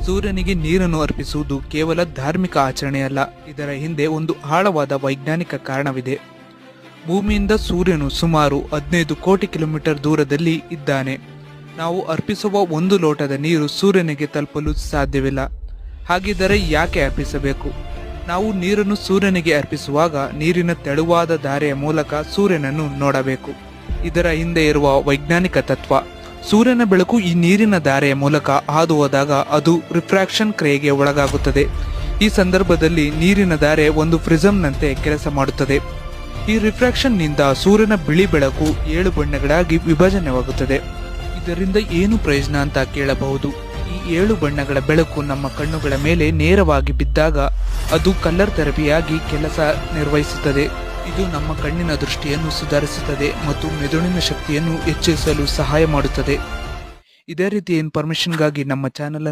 ಸೂರ್ಯನಿಗೆ ನೀರನ್ನು ಅರ್ಪಿಸುವುದು ಕೇವಲ ಧಾರ್ಮಿಕ ಆಚರಣೆಯಲ್ಲ, ಇದರ ಹಿಂದೆ ಒಂದು ಆಳವಾದ ವೈಜ್ಞಾನಿಕ ಕಾರಣವಿದೆ. ಭೂಮಿಯಿಂದ ಸೂರ್ಯನು ಸುಮಾರು 15 ಕೋಟಿ ಕಿಲೋಮೀಟರ್ ದೂರದಲ್ಲಿ ಇದ್ದಾನೆ. ನಾವು ಅರ್ಪಿಸುವ 1 ಲೋಟದ ನೀರು ಸೂರ್ಯನಿಗೆ ತಲುಪಲು ಸಾಧ್ಯವಿಲ್ಲ. ಹಾಗಿದ್ದರೆ ಯಾಕೆ ಅರ್ಪಿಸಬೇಕು? ನಾವು ನೀರನ್ನು ಸೂರ್ಯನಿಗೆ ಅರ್ಪಿಸುವಾಗ ನೀರಿನ ತೆಳುವಾದ ದಾರೆಯ ಮೂಲಕ ಸೂರ್ಯನನ್ನು ನೋಡಬೇಕು. ಇದರ ಹಿಂದೆ ಇರುವ ವೈಜ್ಞಾನಿಕ ತತ್ವ: ಸೂರ್ಯನ ಬೆಳಕು ಈ ನೀರಿನ ದಾರೆಯ ಮೂಲಕ ಹಾದು ಹೋದಾಗ ಅದು ರಿಫ್ರಾಕ್ಷನ್ ಕ್ರಿಯೆಗೆ ಒಳಗಾಗುತ್ತದೆ. ಈ ಸಂದರ್ಭದಲ್ಲಿ ನೀರಿನ ದಾರೆ ಒಂದು ಪ್ರಿಸಮ್ನಂತೆ ಕೆಲಸ ಮಾಡುತ್ತದೆ. ಈ ರಿಫ್ರಾಕ್ಷನ್ನಿಂದ ಸೂರ್ಯನ ಬಿಳಿ ಬೆಳಕು 7 ಬಣ್ಣಗಳಾಗಿ ವಿಭಜನೆಯಾಗುತ್ತದೆ. ಇದರಿಂದ ಏನು ಪ್ರಯೋಜನ ಅಂತ ಕೇಳಬಹುದು. ಈ 7 ಬಣ್ಣಗಳ ಬೆಳಕು ನಮ್ಮ ಕಣ್ಣುಗಳ ಮೇಲೆ ನೇರವಾಗಿ ಬಿದ್ದಾಗ ಅದು ಕಲರ್ ಥೆರಪಿಯಾಗಿ ಕೆಲಸ ನಿರ್ವಹಿಸುತ್ತದೆ. ಇದು ನಮ್ಮ ಕಣ್ಣಿನ ದೃಷ್ಟಿಯನ್ನು ಸುಧಾರಿಸುತ್ತದೆ ಮತ್ತು ಮೆದುಳಿನ ಶಕ್ತಿಯನ್ನು ಹೆಚ್ಚಿಸಲು ಸಹಾಯ ಮಾಡುತ್ತದೆ. ಇದೇ ರೀತಿಯ ಇನ್ಫಾರ್ಮೇಷನ್ಗಾಗಿ ನಮ್ಮ ಚಾನಲ್